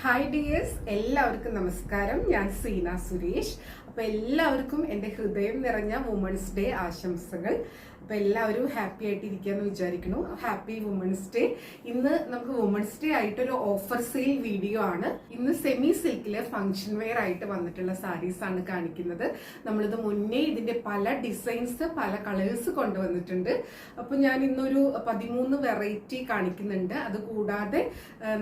Hi dears, എല്ലാവർക്കും നമസ്കാരം. ഞാൻ സീന സുരേഷ്. അപ്പോൾ എല്ലാവർക്കും എൻ്റെ ഹൃദയം നിറഞ്ഞ വുമൺസ് ഡേ ആശംസകൾ. അപ്പോൾ എല്ലാവരും ഹാപ്പി ആയിട്ടിരിക്കുകയെന്ന് വിചാരിക്കുന്നു. Happy women's day. ഇന്ന് നമുക്ക് വുമൺസ് ഡേ ആയിട്ടൊരു ഓഫർ സെയിൽ വീഡിയോ ആണ്. ഇന്ന് സെമി സിൽക്കിലെ ഫംഗ്ഷൻ വെയർ ആയിട്ട് വന്നിട്ടുള്ള സാരീസ് ആണ് കാണിക്കുന്നത്. നമ്മളിത് മുന്നേ ഇതിന്റെ പല ഡിസൈൻസ്, പല കളേഴ്സ് കൊണ്ടുവന്നിട്ടുണ്ട്. അപ്പോൾ ഞാൻ ഇന്നൊരു 13 വെറൈറ്റി കാണിക്കുന്നുണ്ട്. അതുകൂടാതെ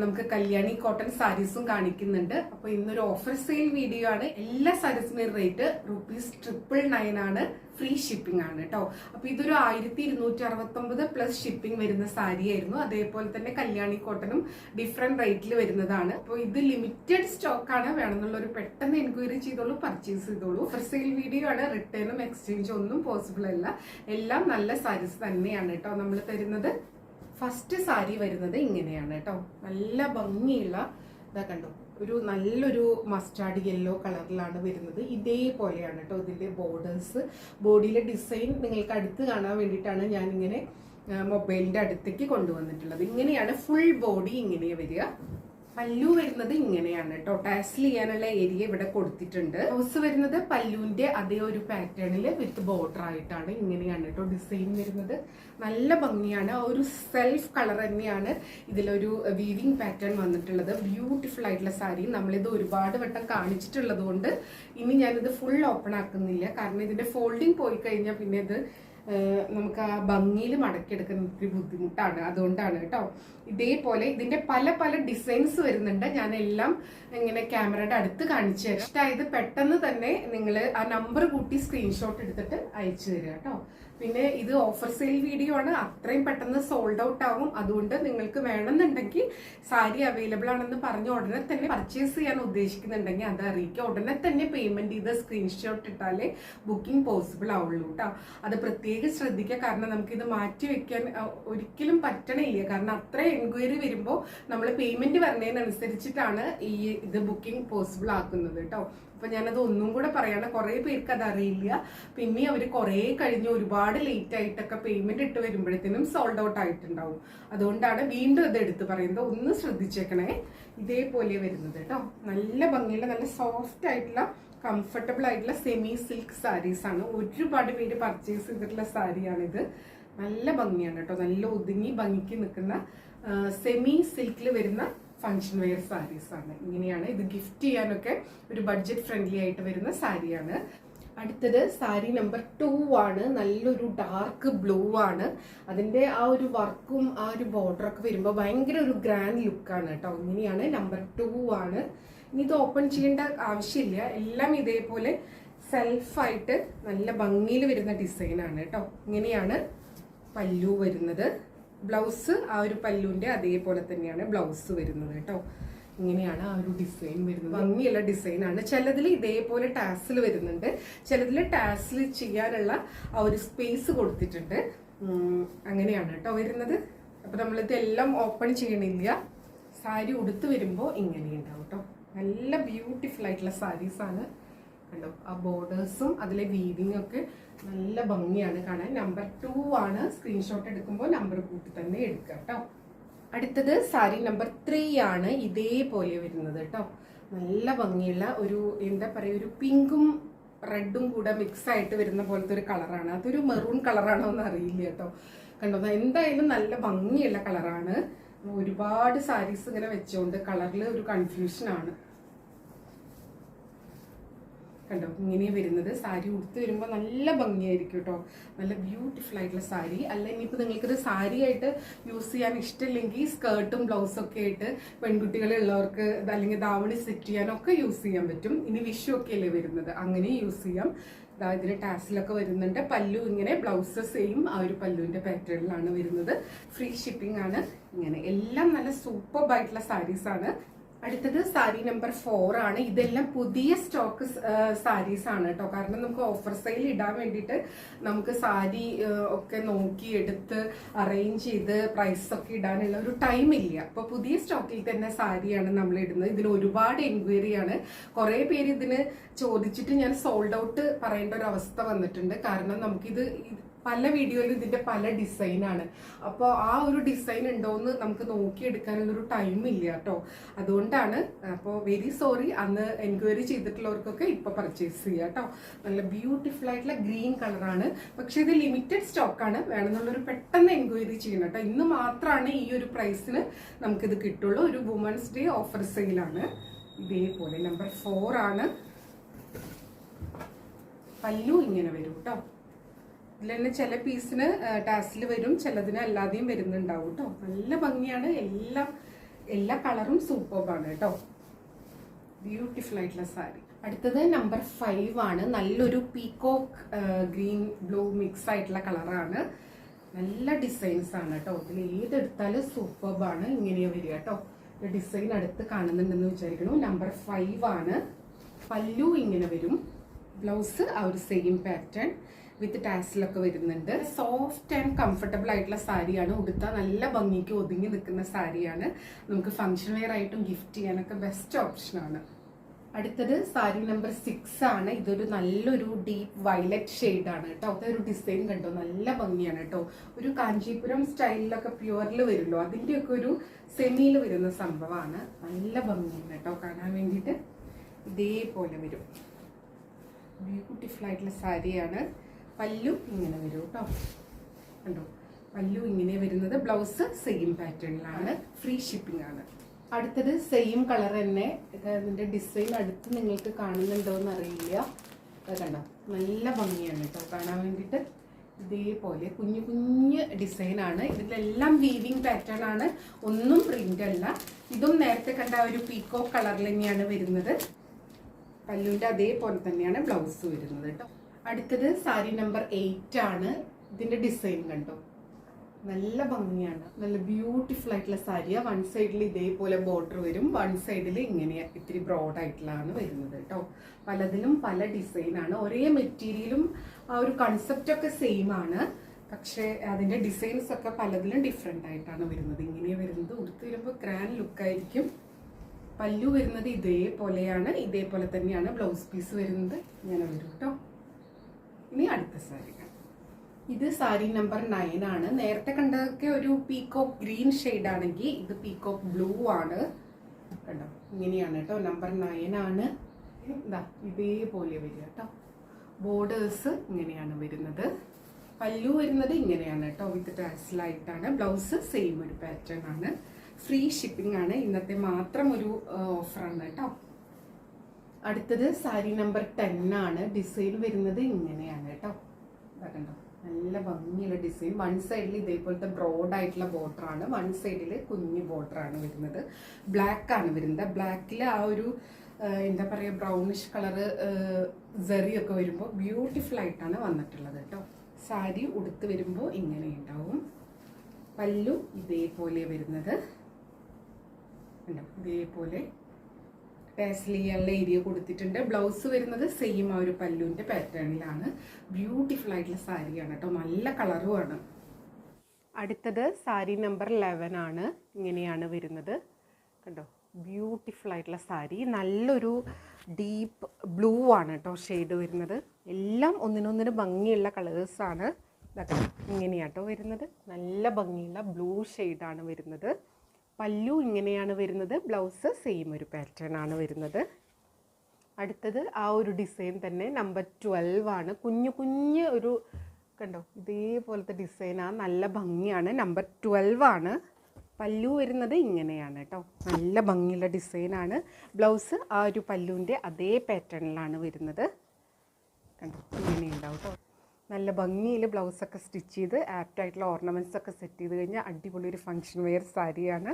നമുക്ക് കല്യാണി കോട്ടൺ സാരീസും കാണിക്കുന്നുണ്ട്. അപ്പോൾ ഇന്നൊരു ഓഫർ സെയിൽ വീഡിയോ ആണ്. എല്ലാ സാരീസിന്റെ റേറ്റ് ₹999 ആണ്. ഫ്രീ ഷിപ്പിംഗ് ആണ് കേട്ടോ. അപ്പൊ ഇതൊരു 1269 പ്ലസ് ഷിപ്പിംഗ് വരുന്ന സാരി ആയിരുന്നു. അതേപോലെ തന്നെ കല്യാണി കോട്ടനും ഡിഫറെന്റ് റേറ്റിൽ വരുന്നതാണ്. അപ്പോൾ ഇത് ലിമിറ്റഡ് സ്റ്റോക്ക് ആണ്. വേണമെന്നുള്ളൊരു പെട്ടെന്ന് എൻക്വയറി ചെയ്തോളൂ, പർച്ചേസ് ചെയ്തോളൂ. ഓഫർ സെയിൽ വീഡിയോ ആണ്. റിട്ടേണും എക്സ്ചേഞ്ചും ഒന്നും പോസിബിൾ അല്ല. എല്ലാം നല്ല സാരീസ് തന്നെയാണ് കേട്ടോ നമ്മൾ തരുന്നത്. ഫസ്റ്റ് സാരി വരുന്നത് ഇങ്ങനെയാണ് കേട്ടോ. നല്ല ഭംഗിയുള്ള, ഇതാ കണ്ടോ, ഒരു നല്ലൊരു മസ്റ്റാർഡ് യെല്ലോ കളറിലാണ് വരുന്നത്. ഇതേപോലെയാണ് കേട്ടോ ഇതിന്റെ ബോർഡേഴ്സ്. ബോഡിയിലെ ഡിസൈൻ നിങ്ങൾക്ക് അടുത്ത് കാണാൻ വേണ്ടിയിട്ടാണ് ഞാനിങ്ങനെ മൊബൈലിന്റെ അടുത്തേക്ക് കൊണ്ടുവന്നിട്ടുള്ളത്. ഇങ്ങനെയാണ് ഫുൾ ബോഡി ഇങ്ങനെ വരിക. പല്ലു വരുന്നത് ഇങ്ങനെയാണ് കേട്ടോ. ടാസിൽ ചെയ്യാനുള്ള ഏരിയ ഇവിടെ കൊടുത്തിട്ടുണ്ട്. ഹൗസ് വരുന്നത് പല്ലുവിന്റെ അതേ ഒരു പാറ്റേണിൽ വിത്ത് ബോർഡർ ആയിട്ടാണ്. ഇങ്ങനെയാണ് കേട്ടോ ഡിസൈൻ വരുന്നത്. നല്ല ഭംഗിയാണ്. ഒരു സെൽഫ് കളർ തന്നെയാണ് ഇതിലൊരു വീവിംഗ് പാറ്റേൺ വന്നിട്ടുള്ളത്. ബ്യൂട്ടിഫുൾ ആയിട്ടുള്ള സാരി. നമ്മളിത് ഒരുപാട് വട്ടം കാണിച്ചിട്ടുള്ളത് കൊണ്ട് ഇനി ഞാനിത് ഫുൾ ഓപ്പൺ ആക്കുന്നില്ല. കാരണം ഇതിന്റെ ഫോൾഡിങ് പോയി കഴിഞ്ഞാൽ പിന്നെ ഇത് നമുക്ക് ആ ഭംഗിയിൽ മടക്കിയെടുക്കാൻ ഒരു ബുദ്ധിമുട്ടാണ്. അതുകൊണ്ടാണ് കേട്ടോ. ഇതേപോലെ ഇതിന്റെ പല പല ഡിസൈൻസ് വരുന്നുണ്ട്. ഞാൻ എല്ലാം ഇങ്ങനെ ക്യാമറയുടെ അടുത്ത് കാണിച്ചു തരാം. ഇഷ്ടമായത് പെട്ടെന്ന് തന്നെ നിങ്ങൾ ആ നമ്പർ കൂട്ടി സ്ക്രീൻഷോട്ട് എടുത്തിട്ട് അയച്ചു തരിക കേട്ടോ. പിന്നെ ഇത് ഓഫർ സെയിൽ വീഡിയോ ആണ്. അത്രയും പെട്ടെന്ന് സോൾഡ് ഔട്ട് ആവും. അതുകൊണ്ട് നിങ്ങൾക്ക് വേണമെന്നുണ്ടെങ്കിൽ സാരി അവൈലബിൾ ആണെന്ന് പറഞ്ഞ് ഉടനെ തന്നെ പർച്ചേസ് ചെയ്യാൻ ഉദ്ദേശിക്കുന്നുണ്ടെങ്കിൽ അത് അറിയിക്കുക. ഉടനെ തന്നെ പേയ്മെന്റ് ചെയ്ത് സ്ക്രീൻഷോട്ട് ഇട്ടാലേ ബുക്കിംഗ് പോസിബിൾ ആവുള്ളൂ കേട്ടോ. അത് പ്രത്യേകം ശ്രദ്ധിക്കുക. കാരണം നമുക്കിത് മാറ്റി വെക്കാൻ ഒരിക്കലും പറ്റണില്ല. കാരണം അത്ര എൻക്വയറി വരുമ്പോൾ നമ്മൾ പേയ്മെന്റ് വരുന്നതിനനുസരിച്ചിട്ടാണ് ഇത് ബുക്കിംഗ് പോസിബിൾ ആക്കുന്നത് കേട്ടോ. അപ്പൊ ഞാനത് ഒന്നും കൂടെ പറയാണ്. കുറെ പേർക്ക് അത് അറിയില്ല. പിന്നെ അവര് കുറെ കഴിഞ്ഞ് ഒരുപാട് ലേറ്റ് ആയിട്ടൊക്കെ പേയ്മെന്റ് ഇട്ട് വരുമ്പോഴത്തേനും സോൾഡ് ഔട്ട് ആയിട്ടുണ്ടാവും. അതുകൊണ്ടാണ് വീണ്ടും ഇത് എടുത്ത് പറയുന്നത്. ഒന്ന് ശ്രദ്ധിച്ചേക്കണേ. ഇതേപോലെ വരുന്നത് കേട്ടോ. നല്ല ഭംഗിയുള്ള, നല്ല സോഫ്റ്റ് ആയിട്ടുള്ള, കംഫർട്ടബിൾ ആയിട്ടുള്ള സെമി സിൽക്ക് സാരീസ് ആണ്. ഒരുപാട് പേര് പർച്ചേസ് ചെയ്തിട്ടുള്ള സാരിയാണിത്. നല്ല ഭംഗിയാണ് കേട്ടോ. നല്ല ഒതുങ്ങി ഭംഗിക്ക് നിൽക്കുന്ന സെമി സിൽക്കിൽ വരുന്ന ഫംഗ്ഷൻ വെയർ സാരീസ് ആണ്. ഇങ്ങനെയാണ്. ഇത് ഗിഫ്റ്റ് ചെയ്യാനൊക്കെ ഒരു ബഡ്ജറ്റ് ഫ്രണ്ട്ലി ആയിട്ട് വരുന്ന സാരിയാണ്. അടുത്തത് സാരി നമ്പർ 2 ആണ്. നല്ലൊരു ഡാർക്ക് ബ്ലൂ ആണ്. അതിന്റെ ആ ഒരു വർക്കും ആ ഒരു ബോർഡറൊക്കെ വരുമ്പോൾ ഭയങ്കര ഒരു ഗ്രാൻഡ് ലുക്കാണ് കേട്ടോ. ഇങ്ങനെയാണ്. നമ്പർ 2 ആണ്. ഇനി ഇത് ഓപ്പൺ ചെയ്യേണ്ട ആവശ്യമില്ല. എല്ലാം ഇതേപോലെ സെൽഫായിട്ട് നല്ല ഭംഗിയിൽ വരുന്ന ഡിസൈനാണ് കേട്ടോ. ഇങ്ങനെയാണ് പല്ലു വരുന്നത്. ബ്ലൗസ് ആ ഒരു പല്ലുവിന്റെ അതേപോലെ തന്നെയാണ് ബ്ലൗസ് വരുന്നത് കേട്ടോ. ഇങ്ങനെയാണ് ആ ഒരു ഡിസൈൻ വരുന്നത്. ഭംഗിയുള്ള ഡിസൈനാണ്. ചിലതിൽ ഇതേപോലെ ടാസിൽ വരുന്നുണ്ട്. ചിലതിൽ ടാസിൽ ചെയ്യാനുള്ള ആ ഒരു സ്പേസ് കൊടുത്തിട്ടുണ്ട്. അങ്ങനെയാണ് കേട്ടോ വരുന്നത്. അപ്പൊ നമ്മളിത് എല്ലാം ഓപ്പൺ ചെയ്യണില്ല. സാരി ഉടുത്ത് വരുമ്പോൾ ഇങ്ങനെയുണ്ടാവും കേട്ടോ. നല്ല ബ്യൂട്ടിഫുൾ ആയിട്ടുള്ള സാരീസ് ആണ് കണ്ടോ. ആ ബോർഡേഴ്സും അതിലെ വീവിംഗ് ഒക്കെ നല്ല ഭംഗിയാണ് കാണാൻ. നമ്പർ 2 ആണ്. സ്ക്രീൻഷോട്ട് എടുക്കുമ്പോൾ നമ്പർ കൂട്ടി തന്നെ എടുക്കുക കേട്ടോ. അടുത്തത് സാരി നമ്പർ 3 ആണ്. ഇതേപോലെ വരുന്നത് കേട്ടോ. നല്ല ഭംഗിയുള്ള ഒരു, എന്താ പറയുക, ഒരു പിങ്കും റെഡും കൂടെ മിക്സ് ആയിട്ട് വരുന്ന പോലത്തെ ഒരു കളറാണ്. അതൊരു മെറൂൺ കളറാണോ എന്ന് അറിയില്ല കേട്ടോ. കണ്ടോ, എന്തായാലും നല്ല ഭംഗിയുള്ള കളറാണ്. ഒരുപാട് സാരീസ് ഇങ്ങനെ വെച്ചുകൊണ്ട് കളറിൽ ഒരു കൺഫ്യൂഷൻ ആണ്. കണ്ടോ, ഇങ്ങനെ വരുന്നത്. സാരി ഉടുത്ത് വരുമ്പോൾ നല്ല ഭംഗിയായിരിക്കും കേട്ടോ. നല്ല ബ്യൂട്ടിഫുൾ ആയിട്ടുള്ള സാരി. അല്ല ഇനിയിപ്പോൾ നിങ്ങൾക്കിത് സാരി ആയിട്ട് യൂസ് ചെയ്യാൻ ഇഷ്ടമില്ലെങ്കിൽ സ്കേർട്ടും ബ്ലൗസും ഒക്കെ ആയിട്ട് പെൺകുട്ടികളുള്ളവർക്ക് അല്ലെങ്കിൽ ധാവണി സെറ്റ് ചെയ്യാനൊക്കെ യൂസ് ചെയ്യാൻ പറ്റും. ഇനി വിഷു ഒക്കെ അല്ലേ വരുന്നത്, അങ്ങനെ യൂസ് ചെയ്യാം. ഇതിന് ടാസിലൊക്കെ വരുന്നുണ്ട്. പല്ലു ഇങ്ങനെ, ബ്ലൗസ് സെയിം ആ ഒരു പല്ലുവിന്റെ പാറ്റേണിലാണ് വരുന്നത്. ഫ്രീ ഷിപ്പിംഗ് ആണ്. ഇങ്ങനെ എല്ലാം നല്ല സൂപ്പർബ് ആയിട്ടുള്ള സാരീസ് ആണ്. അടുത്തത് സാരി നമ്പർ 4 ആണ്. ഇതെല്ലാം പുതിയ സ്റ്റോക്ക് സാരീസ് ആണ് കേട്ടോ. കാരണം നമുക്ക് ഓഫർ സെയിൽ ഇടാൻ വേണ്ടിയിട്ട് നമുക്ക് സാരി ഒക്കെ നോക്കി എടുത്ത് അറേഞ്ച് ചെയ്ത് പ്രൈസ് ഒക്കെ ഇടാനുള്ള ഒരു ടൈം ഇല്ല. അപ്പൊ പുതിയ സ്റ്റോക്കിൽ തന്നെ സാരിയാണ് നമ്മൾ ഇടുന്നത്. ഇതിൽ ഒരുപാട് എൻക്വയറി ആണ്. കുറെ പേര് ഇതിന് ചോദിച്ചിട്ട് ഞാൻ സോൾഡ് ഔട്ട് പറയേണ്ട ഒരു അവസ്ഥ വന്നിട്ടുണ്ട്. കാരണം നമുക്കിത് പല വീഡിയോയിലും ഇതിന്റെ പല ഡിസൈനാണ്. അപ്പോൾ ആ ഒരു ഡിസൈൻ ഉണ്ടോയെന്ന് നമുക്ക് നോക്കിയെടുക്കാനുള്ളൊരു ടൈം ഇല്ല കേട്ടോ. അതുകൊണ്ടാണ്. അപ്പോൾ വെരി സോറി, അന്ന് എൻക്വയറി ചെയ്തിട്ടുള്ളവർക്കൊക്കെ ഇപ്പൊ പർച്ചേസ് ചെയ്യാം കേട്ടോ. നല്ല ബ്യൂട്ടിഫുൾ ആയിട്ടുള്ള ഗ്രീൻ കളറാണ്. പക്ഷെ ഇത് ലിമിറ്റഡ് സ്റ്റോക്കാണ്. വേണമെന്നുള്ളൊരു പെട്ടെന്ന് എൻക്വയറി ചെയ്യണം കേട്ടോ. ഇന്ന് മാത്രമാണ് ഈ ഒരു പ്രൈസിന് നമുക്കിത് കിട്ടുള്ളൂ. ഒരു വുമൻസ് ഡേ ഓഫർ സെയിലാണ്. ഇതേപോലെ നമ്പർ 4 ആണ്. പല്ലു ഇങ്ങനെ വരും കേട്ടോ. ഇതിൽ തന്നെ ചില പീസിന് ടാസിൽ വരും, ചിലതിന് അല്ലാതെയും വരുന്നുണ്ടാവും കേട്ടോ. നല്ല ഭംഗിയാണ്. എല്ലാ കളറും സൂപ്പർബാണ് കേട്ടോ. ബ്യൂട്ടിഫുൾ ആയിട്ടുള്ള സാരി. അടുത്തത് നമ്പർ 5 ആണ്. നല്ലൊരു പീകോക്ക് ഗ്രീൻ ബ്ലൂ മിക്സ് ആയിട്ടുള്ള കളറാണ്. നല്ല ഡിസൈൻസ് ആണ് കേട്ടോ. ഇതിൽ ഏതെടുത്താലും സൂപ്പർബാണ്. ഇങ്ങനെയാ വരിക കേട്ടോ. ഡിസൈൻ അടുത്ത് കാണുന്നുണ്ടെന്ന് വിചാരിക്കുന്നു. നമ്പർ 5 ആണ്. പല്ലു ഇങ്ങനെ വരും. ബ്ലൗസ് ആ ഒരു സെയിം പാറ്റേൺ വിത്ത് ടാസിലൊക്കെ വരുന്നുണ്ട്. സോഫ്റ്റ് ആൻഡ് കംഫർട്ടബിൾ ആയിട്ടുള്ള സാരിയാണ്. ഉടുത്താൽ നല്ല ഭംഗിക്ക് ഒതുങ്ങി നിൽക്കുന്ന സാരിയാണ്. നമുക്ക് ഫംഗ്ഷൻ വെയർ ആയിട്ടും ഗിഫ്റ്റ് ചെയ്യാനൊക്കെ ബെസ്റ്റ് ഓപ്ഷനാണ്. അടുത്തത് സാരി നമ്പർ 6 ആണ്. ഇതൊരു നല്ലൊരു ഡീപ്പ് വയലറ്റ് ഷെയ്ഡാണ് കേട്ടോ. അതൊരു ഡിസൈൻ കണ്ടോ, നല്ല ഭംഗിയാണ് കേട്ടോ. ഒരു കാഞ്ചീപുരം സ്റ്റൈലിലൊക്കെ പ്യുവറിൽ വരുമല്ലോ, അതിൻ്റെയൊക്കെ ഒരു സെമിയിൽ വരുന്ന സംഭവമാണ്. നല്ല ഭംഗിയാണ് കേട്ടോ കാണാൻ വേണ്ടിയിട്ട്. ഇതേപോലെ വരും. ബ്യൂട്ടിഫുൾ ആയിട്ടുള്ള സാരിയാണ്. പല്ലു ഇങ്ങനെ വരും കേട്ടോ. കണ്ടോ, പല്ലു ഇങ്ങനെ വരുന്നത്. ബ്ലൗസ് സെയിം പാറ്റേണിലാണ്. ഫ്രീ ഷിപ്പിംഗ് ആണ്. അടുത്തത് സെയിം കളർ തന്നെ. ഇതിന്റെ ഡിസൈൻ അടുത്ത് നിങ്ങൾക്ക് കാണുന്നുണ്ടോ എന്ന് അറിയില്ല. കണ്ടോ, നല്ല ഭംഗിയാണ് കേട്ടോ കാണാൻ വേണ്ടിയിട്ട്. ഇതേപോലെ കുഞ്ഞു കുഞ്ഞ് ഡിസൈനാണ്. ഇതിലെല്ലാം വീവിങ് പാറ്റേൺ ആണ്, ഒന്നും പ്രിന്റ് അല്ല. ഇതും നേരത്തെ കണ്ട ഒരു പീക്കോ കളറിൽ തന്നെയാണ് വരുന്നത്. പല്ലുവിന്റെ അതേപോലെ തന്നെയാണ് ബ്ലൗസ് വരുന്നത് കേട്ടോ. അടുത്തത് സാരി നമ്പർ 8 ആണ്. ഇതിന്റെ ഡിസൈൻ കണ്ടോ, നല്ല ഭംഗിയാണ്. നല്ല ബ്യൂട്ടിഫുൾ ആയിട്ടുള്ള സാരിയാ. വൺ സൈഡിൽ ഇതേപോലെ ബോർഡർ വരും, വൺ സൈഡിൽ ഇങ്ങനെ ഇത്തിരി ബ്രോഡ് ആയിട്ടുള്ളതാണ് വരുന്നത് കേട്ടോ. പലതിലും പല ഡിസൈനാണ്. ഒരേ മെറ്റീരിയലും ആ ഒരു കൺസെപ്റ്റ് ഒക്കെ സെയിം ആണ്. പക്ഷേ അതിന്റെ ഡിസൈൻസ് ഒക്കെ പലതിലും ഡിഫറെന്റ് ആയിട്ടാണ് വരുന്നത്. ഇങ്ങനെ വരുന്നത് ഉടുത്ത് വരുമ്പോൾ ഗ്രാൻഡ് ലുക്കായിരിക്കും. പല്ലു വരുന്നത് ഇതേപോലെയാണ്. ഇതേപോലെ തന്നെയാണ് ബ്ലൗസ് പീസ് വരുന്നത്. ഇങ്ങനെ വരും കേട്ടോ. ഇനി അടുത്ത സാരി. ഇത് സാരി നമ്പർ 9 ആണ്. നേരത്തെ കണ്ടതൊക്കെ ഒരു പീകോക്ക് ഗ്രീൻ ഷെയ്ഡ് ആണെങ്കിൽ ഇത് പീകോക്ക് ബ്ലൂ ആണ്. കണ്ടോ, ഇങ്ങനെയാണ് കേട്ടോ. നമ്പർ 9 ആണ്. ഇതാ ഇതേപോലെ വരിക കേട്ടോ. ബോർഡേഴ്സ് ഇങ്ങനെയാണ് വരുന്നത്. പല്ലു വരുന്നത് ഇങ്ങനെയാണ് കേട്ടോ, വിത്ത് ടാസിലായിട്ടാണ്. ബ്ലൗസ് സെയിം ഒരു പാറ്റേൺ ആണ്. ഫ്രീ ഷിപ്പിംഗ് ആണ്. ഇന്നത്തെ മാത്രം ഒരു ഓഫറാണ് കേട്ടോ. അടുത്തത് സാരി നമ്പർ 10 ആണ്. ഡിസൈൻ വരുന്നത് ഇങ്ങനെയാണ് കേട്ടോ. കണ്ടോ, നല്ല ഭംഗിയുള്ള ഡിസൈൻ. വൺ സൈഡിൽ ഇതേപോലത്തെ ബ്രോഡ് ആയിട്ടുള്ള ബോർഡർ ആണ്, വൺ സൈഡിൽ കുഞ്ഞു ബോർഡർ ആണ് വരുന്നത്. ബ്ലാക്ക് ആണ് വരുന്നത്. ബ്ലാക്കിൽ ആ ഒരു എന്താ പറയുക, ബ്രൗണിഷ് കളറ് സെറിയൊക്കെ വരുമ്പോൾ ബ്യൂട്ടിഫുൾ ആയിട്ടാണ് വന്നിട്ടുള്ളത് കേട്ടോ. സാരി ഉടുത്ത് വരുമ്പോൾ ഇങ്ങനെ ഉണ്ടാവും. പല്ലു ഇതേപോലെ വരുന്നത്. ഇതേപോലെ ടാസ്ലിയുള്ള ഏരിയ കൊടുത്തിട്ടുണ്ട്. ബ്ലൗസ് വരുന്നത് സെയിം ആ ഒരു പല്ലുവിന്റെ പാറ്റേണിലാണ്. ബ്യൂട്ടിഫുൾ ആയിട്ടുള്ള സാരിയാണ് കേട്ടോ. നല്ല കളറുമാണ്. അടുത്തത് സാരി നമ്പർ 11 ആണ്. ഇങ്ങനെയാണ് വരുന്നത്. കണ്ടോ, ബ്യൂട്ടിഫുൾ ആയിട്ടുള്ള സാരി. നല്ലൊരു ഡീപ്പ് ബ്ലൂ ആണ് കേട്ടോ ഷെയ്ഡ് വരുന്നത്. എല്ലാം ഒന്നിനൊന്നിന് ഭംഗിയുള്ള കളേഴ്സാണ്. ഇതൊക്കെ ഇങ്ങനെയാട്ടോ വരുന്നത്. നല്ല ഭംഗിയുള്ള ബ്ലൂ ഷെയ്ഡാണ് വരുന്നത്. പല്ലു ഇങ്ങനെയാണ് വരുന്നത്. ബ്ലൗസ് സെയിം ഒരു പാറ്റേൺ ആണ് വരുന്നത്. അടുത്തത് ആ ഒരു ഡിസൈൻ തന്നെ നമ്പർ 12 ആണ്. കുഞ്ഞു കുഞ്ഞ് ഒരു കണ്ടോ, ഇതേപോലത്തെ ഡിസൈനാണ്. നല്ല ഭംഗിയാണ്. നമ്പർ 12 ആണ്. പല്ലു വരുന്നത് ഇങ്ങനെയാണ് കേട്ടോ. നല്ല ഭംഗിയുള്ള ഡിസൈനാണ്. ബ്ലൗസ് ആ ഒരു പല്ലുവിൻ്റെ അതേ പാറ്റേണിലാണ് വരുന്നത്. കണ്ടോ, ഇങ്ങനെ ഉണ്ടാവും കേട്ടോ. നല്ല ഭംഗിയിൽ ബ്ലൗസൊക്കെ സ്റ്റിച്ച് ചെയ്ത് ആപ്റ്റായിട്ടുള്ള ഓർണമെൻറ്റ്സ് ഒക്കെ സെറ്റ് ചെയ്ത് കഴിഞ്ഞാൽ അടിപൊളി ഒരു ഫങ്ഷൻ വെയർ സാരിയാണ്.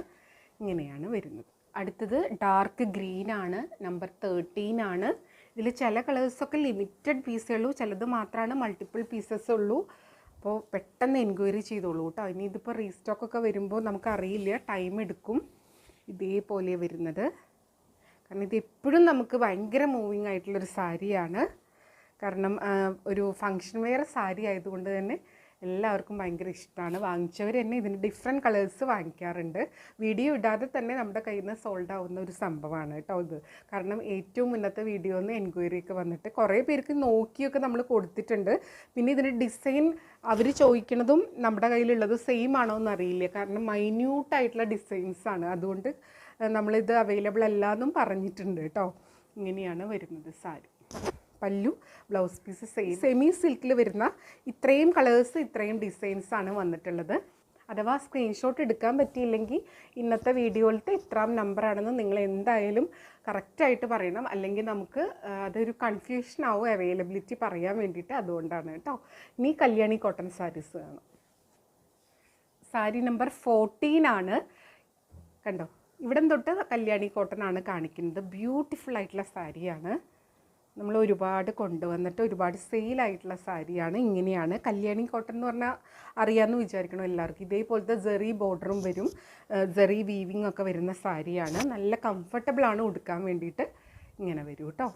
ഇങ്ങനെയാണ് വരുന്നത്. അടുത്തത് ഡാർക്ക് ഗ്രീൻ ആണ്. നമ്പർ 13 ആണ്. ഇതിൽ ചില കളേഴ്സൊക്കെ ലിമിറ്റഡ് പീസേ ഉള്ളൂ, ചിലത് മാത്രമാണ് മൾട്ടിപ്പിൾ പീസസ് ഉള്ളൂ. അപ്പോൾ പെട്ടെന്ന് എൻക്വയറി ചെയ്തോളൂ കേട്ടോ. ഇനി ഇതിപ്പോൾ റീസ്റ്റോക്കൊക്കെ വരുമ്പോൾ നമുക്കറിയില്ല, ടൈം എടുക്കും. ഇതേപോലെ വരുന്നത്. കാരണം ഇത് എപ്പോഴും നമുക്ക് ഭയങ്കര മൂവിങ് ആയിട്ടുള്ളൊരു സാരിയാണ്. കാരണം ഒരു ഫങ്ഷൻ വെയർ സാരി ആയതുകൊണ്ട് തന്നെ എല്ലാവർക്കും ഭയങ്കര ഇഷ്ടമാണ്. വാങ്ങിച്ചവർ തന്നെ ഇതിന് ഡിഫറെൻറ്റ് കളേഴ്സ് വാങ്ങിക്കാറുണ്ട്. വീഡിയോ ഇടാതെ തന്നെ നമ്മുടെ കയ്യിൽ നിന്ന് സോൾഡ് ആവുന്ന ഒരു സംഭവമാണ് കേട്ടോ ഇത്. കാരണം ഏറ്റവും മുന്നത്തെ വീഡിയോയിൽ നിന്ന് എൻക്വയറിയൊക്കെ വന്നിട്ട് കുറേ പേർക്ക് നോക്കിയൊക്കെ നമ്മൾ കൊടുത്തിട്ടുണ്ട്. പിന്നെ ഇതിൻ്റെ ഡിസൈൻ അവർ ചോദിക്കുന്നതും നമ്മുടെ കയ്യിലുള്ളത് സെയിം ആണോ എന്നറിയില്ല. കാരണം മൈന്യൂട്ടായിട്ടുള്ള ഡിസൈൻസാണ്. അതുകൊണ്ട് നമ്മളിത് അവൈലബിൾ അല്ലാന്നും പറഞ്ഞിട്ടുണ്ട് കേട്ടോ. ഇങ്ങനെയാണ് വരുന്നത് സാരി. പല്ലു, ബ്ലൗസ് പീസ് സെമി സിൽക്കിൽ വരുന്ന ഇത്രയും കളേഴ്സ് ഇത്രയും ഡിസൈൻസാണ് വന്നിട്ടുള്ളത്. അഥവാ സ്ക്രീൻഷോട്ട് എടുക്കാൻ പറ്റിയില്ലെങ്കിൽ ഇന്നത്തെ വീഡിയോയിലത്തെ ഇത്രാം നമ്പറാണെന്ന് നിങ്ങൾ എന്തായാലും കറക്റ്റായിട്ട് പറയണം. അല്ലെങ്കിൽ നമുക്ക് അതൊരു കൺഫ്യൂഷൻ ആവും അവൈലബിലിറ്റി പറയാൻ വേണ്ടിയിട്ട്. അതുകൊണ്ടാണ് കേട്ടോ. ഇനി കല്യാണി കോട്ടൺ സാരീസ് കാണാം. സാരി നമ്പർ 14 ആണ്. കണ്ടോ, ഇവിടം തൊട്ട് കല്യാണി കോട്ടൺ ആണ് കാണിക്കുന്നത്. ബ്യൂട്ടിഫുൾ ആയിട്ടുള്ള സാരിയാണ്. നമ്മൾ ഒരുപാട് കൊണ്ടുവന്നിട്ട് ഒരുപാട് സെയിലായിട്ടുള്ള സാരിയാണ്. ഇങ്ങനെയാണ് കല്യാണി കോട്ടൺ എന്ന് പറഞ്ഞാൽ അറിയാമെന്ന് വിചാരിക്കണം എല്ലാവർക്കും. ഇതേപോലത്തെ ജെറി ബോർഡറും വരും, ജെറി വീവിങ് ഒക്കെ വരുന്ന സാരിയാണ്. നല്ല കംഫർട്ടബിളാണ് ഉടുക്കാൻ വേണ്ടിയിട്ട്. ഇങ്ങനെ വരും കേട്ടോ.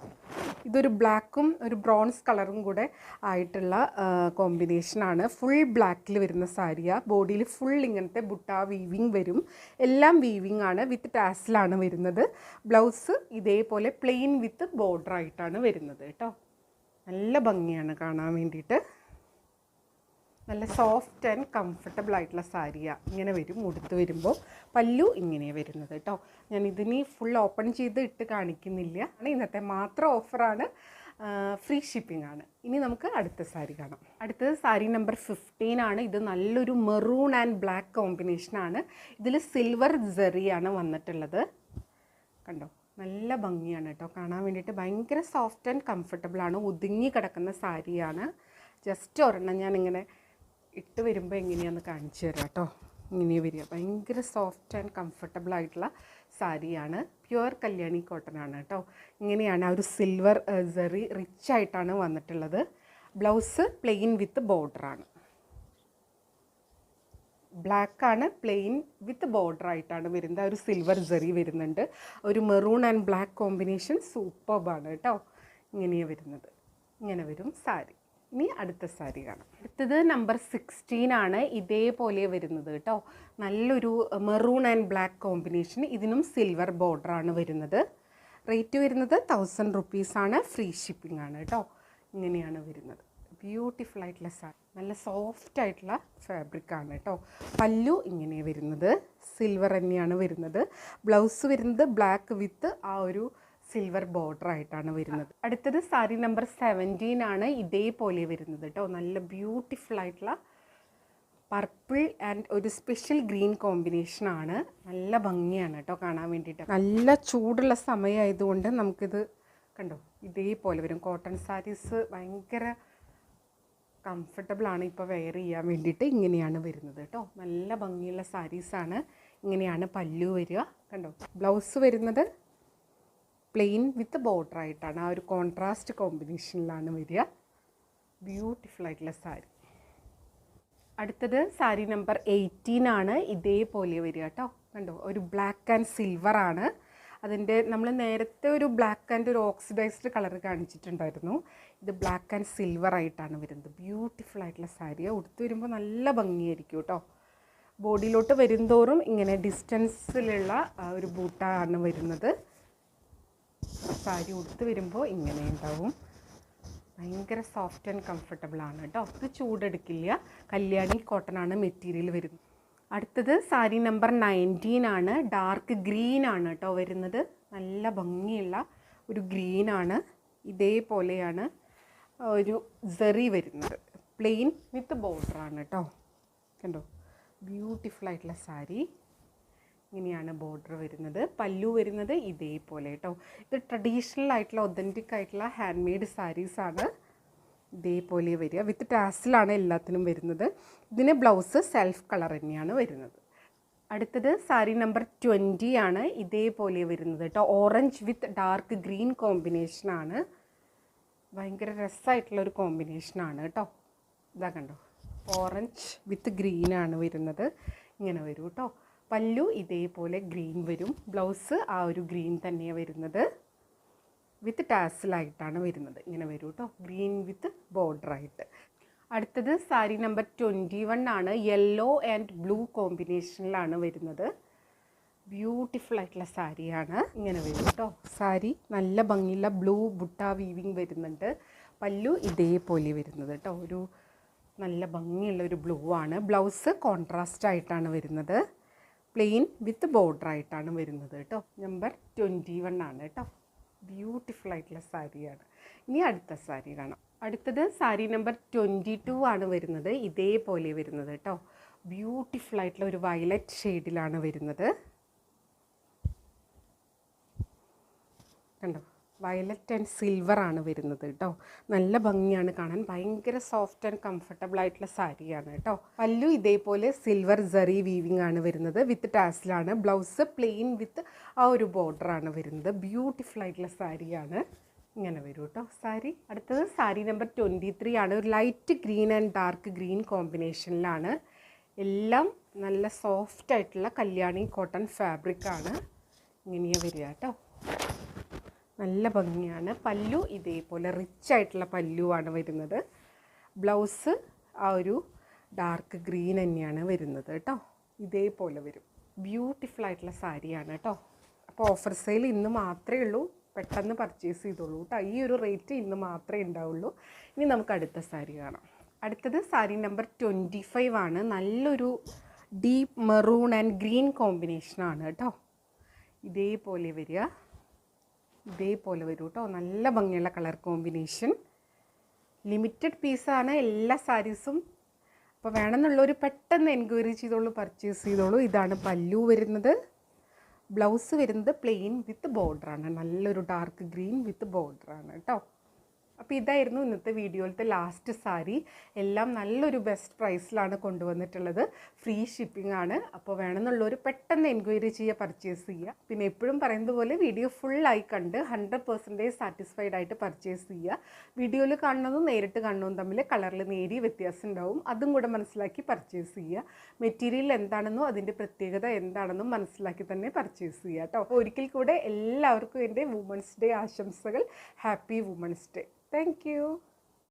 ഇതൊരു ബ്ലാക്കും ഒരു ബ്രോൺസ് കളറും കൂടെ ആയിട്ടുള്ള കോമ്പിനേഷനാണ്. ഫുൾ ബ്ലാക്കിൽ വരുന്ന സാരിയാണ്. ബോഡിയിൽ ഫുൾ ഇങ്ങനത്തെ ബുട്ട വീവിങ് വരും. എല്ലാം വീവിങ് ആണ്. വിത്ത് ടാസിലാണ് വരുന്നത്. ബ്ലൗസ് ഇതേപോലെ പ്ലെയിൻ വിത്ത് ബോർഡർ ആയിട്ടാണ് വരുന്നത് കേട്ടോ. നല്ല ഭംഗിയാണ് കാണാൻ വേണ്ടിയിട്ട്. നല്ല സോഫ്റ്റ് ആൻഡ് കംഫർട്ടബിൾ ആയിട്ടുള്ള സാരിയാണ്. ഇങ്ങനെ വരും ഉടുത്ത് വരുമ്പോൾ. പല്ലു ഇങ്ങനെയാണ് വരുന്നത് കേട്ടോ. ഞാൻ ഇതിന് ഫുൾ ഓപ്പൺ ചെയ്ത് ഇട്ട് കാണിക്കുന്നില്ല. ഇന്നത്തെ മാത്രം ഓഫറാണ്. ഫ്രീ ഷിപ്പിംഗ് ആണ്. ഇനി നമുക്ക് അടുത്ത സാരി കാണാം. അടുത്തത് സാരി നമ്പർ 15 ആണ്. ഇത് നല്ലൊരു മെറൂൺ ആൻഡ് ബ്ലാക്ക് കോമ്പിനേഷനാണ്. ഇതിൽ സിൽവർ ജെറിയാണ് വന്നിട്ടുള്ളത്. കണ്ടോ, നല്ല ഭംഗിയാണ് കേട്ടോ കാണാൻ വേണ്ടിയിട്ട്. ഭയങ്കര സോഫ്റ്റ് ആൻഡ് കംഫർട്ടബിളാണ്. ഒതുങ്ങി കിടക്കുന്ന സാരിയാണ്. ജസ്റ്റ് ഒരെണ്ണം ഞാനിങ്ങനെ ഇട്ട് വരുമ്പോൾ എങ്ങനെയാണെന്ന് കാണിച്ചു തരാം കേട്ടോ. ഇങ്ങനെ വരിക. ഭയങ്കര സോഫ്റ്റ് ആൻഡ് കംഫർട്ടബിൾ ആയിട്ടുള്ള സാരിയാണ്. പ്യുവർ കല്യാണി കോട്ടൺ ആണ് കേട്ടോ. ഇങ്ങനെയാണ് ആ ഒരു സിൽവർ ജെറി റിച്ച് ആയിട്ടാണ് വന്നിട്ടുള്ളത്. ബ്ലൗസ് പ്ലെയിൻ വിത്ത് ബോർഡറാണ്. ബ്ലാക്കാണ്, പ്ലെയിൻ വിത്ത് ബോർഡർ ആയിട്ടാണ് വരുന്നത്. ആ ഒരു സിൽവർ ജെറി വരുന്നുണ്ട്. ഒരു മെറൂൺ ആൻഡ് ബ്ലാക്ക് കോമ്പിനേഷൻ സൂപ്പർബാണ് കേട്ടോ. ഇങ്ങനെയാണ് വരുന്നത്. ഇങ്ങനെ വരും സാരി. ഇനി അടുത്ത സാരി കാണാം. അടുത്തത് നമ്പർ 16 ആണ്. ഇതേപോലെ വരുന്നത് കേട്ടോ. നല്ലൊരു മെറൂൺ ആൻഡ് ബ്ലാക്ക് കോമ്പിനേഷൻ. ഇതിനും സിൽവർ ബോർഡറാണ് വരുന്നത്. റേറ്റ് വരുന്നത് 1000 റുപ്പീസാണ്. ഫ്രീ ഷിപ്പിംഗ് ആണ് കേട്ടോ. ഇങ്ങനെയാണ് വരുന്നത്. ബ്യൂട്ടിഫുൾ ആയിട്ടുള്ള സാരി. നല്ല സോഫ്റ്റ് ആയിട്ടുള്ള ഫാബ്രിക്കാണ് കേട്ടോ. പല്ലു ഇങ്ങനെ വരുന്നത്. സിൽവർ തന്നെയാണ് വരുന്നത്. ബ്ലൗസ് വരുന്നത് ബ്ലാക്ക് വിത്ത് ആ ഒരു സിൽവർ ബോർഡർ ആയിട്ടാണ് വരുന്നത്. അടുത്തത് സാരി നമ്പർ 17 ആണ്. ഇതേപോലെ വരുന്നത് കേട്ടോ. നല്ല ബ്യൂട്ടിഫുൾ ആയിട്ടുള്ള പർപ്പിൾ ആൻഡ് ഒരു സ്പെഷ്യൽ ഗ്രീൻ കോമ്പിനേഷനാണ്. നല്ല ഭംഗിയാണ് കേട്ടോ കാണാൻ വേണ്ടിയിട്ട്. നല്ല ചൂടുള്ള സമയമായതുകൊണ്ട് നമുക്കിത് കണ്ടോ ഇതേപോലെ വരും. കോട്ടൺ സാരീസ് ഭയങ്കര കംഫർട്ടബിളാണ് ഇപ്പോൾ വെയർ ചെയ്യാൻ വേണ്ടിയിട്ട്. ഇങ്ങനെയാണ് വരുന്നത് കേട്ടോ. നല്ല ഭംഗിയുള്ള സാരീസാണ്. ഇങ്ങനെയാണ് പല്ലു വരിക. കണ്ടോ, ബ്ലൗസ് വരുന്നത് പ്ലെയിൻ വിത്ത് ബോർഡർ ആയിട്ടാണ്. ആ ഒരു കോൺട്രാസ്റ്റ് കോമ്പിനേഷനിലാണ് വരിക. ബ്യൂട്ടിഫുൾ ആയിട്ടുള്ള സാരി. അടുത്തത് സാരി നമ്പർ 18 ആണ്. ഇതേപോലെ വരിക കേട്ടോ. കണ്ടോ, ഒരു ബ്ലാക്ക് ആൻഡ് സിൽവർ ആണ്. അതിൻ്റെ നമ്മൾ നേരത്തെ ഒരു ബ്ലാക്ക് ആൻഡ് ഒരു ഓക്സിഡൈസ്ഡ് കളർ കാണിച്ചിട്ടുണ്ടായിരുന്നു. ഇത് ബ്ലാക്ക് ആൻഡ് സിൽവർ ആയിട്ടാണ് വരുന്നത്. ബ്യൂട്ടിഫുൾ ആയിട്ടുള്ള സാരിയാണ്. ഉടുത്ത് വരുമ്പോൾ നല്ല ഭംഗിയായിരിക്കും കേട്ടോ. ബോഡിയിലോട്ട് വരുന്തോറും ഇങ്ങനെ ഡിസ്റ്റൻസിലുള്ള ഒരു ബൂട്ടാണ് വരുന്നത്. സാരി ഉടുത്ത് വരുമ്പോൾ ഇങ്ങനെ ഉണ്ടാവും. ഭയങ്കര സോഫ്റ്റ് ആൻഡ് കംഫർട്ടബിളാണ് കേട്ടോ. ഇത് ചൂടെടുക്കില്ല. കല്യാണി കോട്ടൺ ആണ് മെറ്റീരിയൽ വരുന്നത്. അടുത്തത് സാരി നമ്പർ 19 ആണ്. ഡാർക്ക് ഗ്രീൻ ആണ് കേട്ടോ വരുന്നത്. നല്ല ഭംഗിയുള്ള ഒരു ഗ്രീനാണ്. ഇതേപോലെയാണ് ഒരു ജെറി വരുന്നത്. പ്ലെയിൻ വിത്ത് ബോർഡറാണ് കേട്ടോ. കണ്ടോ, ബ്യൂട്ടിഫുൾ ആയിട്ടുള്ള സാരി. ഇങ്ങനെയാണ് ബോർഡർ വരുന്നത്. പല്ലു വരുന്നത് ഇതേപോലെ കേട്ടോ. ഇത് ട്രഡീഷണൽ ആയിട്ടുള്ള ഒതൻറ്റിക് ആയിട്ടുള്ള ഹാൻഡ് മെയ്ഡ് സാരീസാണ്. ഇതേപോലെ വരിക. വിത്ത് ടാസിലാണ് എല്ലാത്തിനും വരുന്നത്. ഇതിന് ബ്ലൗസ് സെൽഫ് കളർ തന്നെയാണ് വരുന്നത്. അടുത്തത് സാരി നമ്പർ 20 ആണ്. ഇതേപോലെ വരുന്നത് കേട്ടോ. ഓറഞ്ച് വിത്ത് ഡാർക്ക് ഗ്രീൻ കോമ്പിനേഷനാണ്. ഭയങ്കര രസമായിട്ടുള്ളൊരു കോമ്പിനേഷനാണ് കേട്ടോ. ഇതാ കണ്ടോ, ഓറഞ്ച് വിത്ത് ഗ്രീനാണ് വരുന്നത്. ഇങ്ങനെ വരും കേട്ടോ. പല്ലു ഇതേപോലെ ഗ്രീൻ വരും. ബ്ലൗസ് ആ ഒരു ഗ്രീൻ തന്നെയാണ് വരുന്നത്. വിത്ത് ടാസിലായിട്ടാണ് വരുന്നത്. ഇങ്ങനെ വരും കേട്ടോ. ഗ്രീൻ വിത്ത് ബോർഡറായിട്ട്. അടുത്തത് സാരി നമ്പർ 21 ആണ്. യെല്ലോ ആൻഡ് ബ്ലൂ കോമ്പിനേഷനിലാണ് വരുന്നത്. ബ്യൂട്ടിഫുൾ ആയിട്ടുള്ള സാരിയാണ്. ഇങ്ങനെ വരും കേട്ടോ. സാരി നല്ല ഭംഗിയുള്ള ബ്ലൂ ബുട്ട വീവിങ് വരുന്നുണ്ട്. പല്ലു ഇതേപോലെ വരുന്നത് കേട്ടോ. ഒരു നല്ല ഭംഗിയുള്ള ഒരു ബ്ലൂ ആണ്. ബ്ലൗസ് കോൺട്രാസ്റ്റ് ആയിട്ടാണ് വരുന്നത്. പ്ലെയിൻ വിത്ത് ബോർഡർ ആയിട്ടാണ് വരുന്നത് കേട്ടോ. നമ്പർ 21 ആണ് കേട്ടോ. ബ്യൂട്ടിഫുൾ ആയിട്ടുള്ള സാരിയാണ്. ഇനി അടുത്ത സാരി കാണാം. അടുത്തത് സാരി നമ്പർ 22 ആണ് വരുന്നത്. ഇതേപോലെ വരുന്നത് കേട്ടോ. ബ്യൂട്ടിഫുൾ ആയിട്ടുള്ള ഒരു വയലറ്റ് ഷെയ്ഡിലാണ് വരുന്നത്. കണ്ടോ, വയലറ്റ് ആൻഡ് സിൽവർ ആണ് വരുന്നത് കേട്ടോ. നല്ല ഭംഗിയാണ് കാണാൻ. ഭയങ്കര സോഫ്റ്റ് ആൻഡ് കംഫർട്ടബിൾ ആയിട്ടുള്ള സാരിയാണ് കേട്ടോ. പല്ലു ഇതേപോലെ സിൽവർ ജറി വീവിങ് ആണ് വരുന്നത്. വിത്ത് ടാസിലാണ്. ബ്ലൗസ് പ്ലെയിൻ വിത്ത് ആ ഒരു ബോർഡറാണ് വരുന്നത്. ബ്യൂട്ടിഫുൾ ആയിട്ടുള്ള സാരിയാണ്. ഇങ്ങനെ വരും കേട്ടോ സാരി. അടുത്തത് സാരി നമ്പർ 23 ആണ്. ഒരു light green and dark green കോമ്പിനേഷനിലാണ്. എല്ലാം നല്ല സോഫ്റ്റ് ആയിട്ടുള്ള കല്യാണി കോട്ടൺ ഫാബ്രിക്കാണ്. ഇങ്ങനെയാണ് വരിക കേട്ടോ. നല്ല ഭംഗിയാണ്. പല്ലു ഇതേപോലെ റിച്ച് ആയിട്ടുള്ള പല്ലുവാണ് വരുന്നത്. ബ്ലൗസ് ആ ഒരു ഡാർക്ക് ഗ്രീൻ തന്നെയാണ് വരുന്നത് കേട്ടോ. ഇതേപോലെ വരും. ബ്യൂട്ടിഫുൾ ആയിട്ടുള്ള സാരിയാണ് കേട്ടോ. അപ്പോൾ ഓഫർ സെയിൽ ഇന്ന് മാത്രമേ ഉള്ളൂ. പെട്ടെന്ന് പർച്ചേസ് ചെയ്തോളൂ കേട്ടോ. ഈ ഒരു റേറ്റ് ഇന്ന് മാത്രമേ ഉണ്ടാവുള്ളൂ. ഇനി നമുക്ക് അടുത്ത സാരി കാണാം. അടുത്തത് സാരി നമ്പർ 25 ആണ്. നല്ലൊരു ഡീപ്പ് മെറൂൺ ആൻഡ് ഗ്രീൻ കോമ്പിനേഷനാണ് കേട്ടോ. ഇതേപോലെ വരിക. ഇതേപോലെ വരും കേട്ടോ. നല്ല ഭംഗിയുള്ള കളർ കോമ്പിനേഷൻ. ലിമിറ്റഡ് പീസാണ് എല്ലാ സാരീസും. അപ്പോൾ വേണമെന്നുള്ളവർ പെട്ടെന്ന് എൻക്വയറി ചെയ്തോളൂ, പർച്ചേസ് ചെയ്തോളൂ. ഇതാണ് പല്ലു വരുന്നത്. ബ്ലൗസ് വരുന്നത് പ്ലെയിൻ വിത്ത് ബോർഡറാണ്. നല്ലൊരു ഡാർക്ക് ഗ്രീൻ വിത്ത് ബോർഡറാണ് കേട്ടോ. അപ്പോൾ ഇതായിരുന്നു ഇന്നത്തെ വീഡിയോയിലത്തെ ലാസ്റ്റ് സാരി. എല്ലാം നല്ലൊരു ബെസ്റ്റ് പ്രൈസിലാണ് കൊണ്ടുവന്നിട്ടുള്ളത്. ഫ്രീ ഷിപ്പിംഗ് ആണ്. അപ്പോൾ വേണമെന്നുള്ളവർ പെട്ടെന്ന് എൻക്വയറി ചെയ്യുക, പർച്ചേസ് ചെയ്യുക. പിന്നെ എപ്പോഴും പറയുന്നത് പോലെ വീഡിയോ ഫുള്ളായി കണ്ട് 100% സാറ്റിസ്ഫൈഡ് ആയിട്ട് പർച്ചേസ് ചെയ്യുക. വീഡിയോയിൽ കാണുന്നതും നേരിട്ട് കാണുന്നതും തമ്മിൽ കളറിൽ നേരിയ വ്യത്യാസം ഉണ്ടാവും. അതും കൂടെ മനസ്സിലാക്കി പർച്ചേസ് ചെയ്യുക. മെറ്റീരിയൽ എന്താണെന്നോ അതിൻ്റെ പ്രത്യേകത എന്താണെന്നും മനസ്സിലാക്കി തന്നെ പർച്ചേസ് ചെയ്യുക കേട്ടോ. അപ്പോൾ ഒരിക്കൽ കൂടെ എല്ലാവർക്കും എൻ്റെ വുമൻസ് ഡേ ആശംസകൾ. Happy women's day. Thank you.